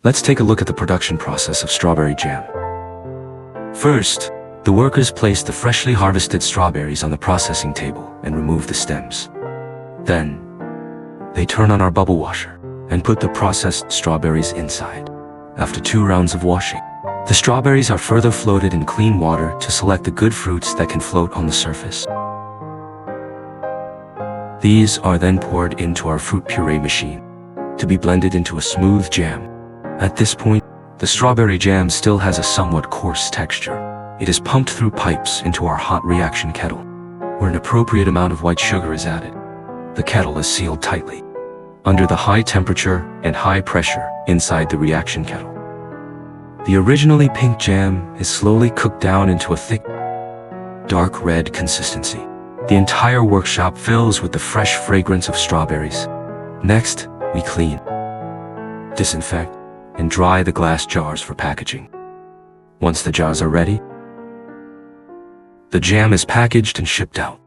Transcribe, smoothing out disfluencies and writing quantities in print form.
Let's take a look at the production process of strawberry jam. First, the workers place the freshly harvested strawberries on the processing table and remove the stems. Then, they turn on our bubble washer and put the processed strawberries inside. After 2 rounds of washing, the strawberries are further floated in clean water to select the good fruits that can float on the surface. These are then poured into our fruit puree machine to be blended into a smooth jam. At this point, the strawberry jam still has a somewhat coarse texture. It is pumped through pipes into our hot reaction kettle, where an appropriate amount of white sugar is added. The kettle is sealed tightly under the high temperature and high pressure inside the reaction kettle. The originally pink jam is slowly cooked down into a thick, dark red consistency. The entire workshop fills with the fresh fragrance of strawberries. Next, we clean, disinfect, and dry the glass jars for packaging. Once the jars are ready, the jam is packaged and shipped out.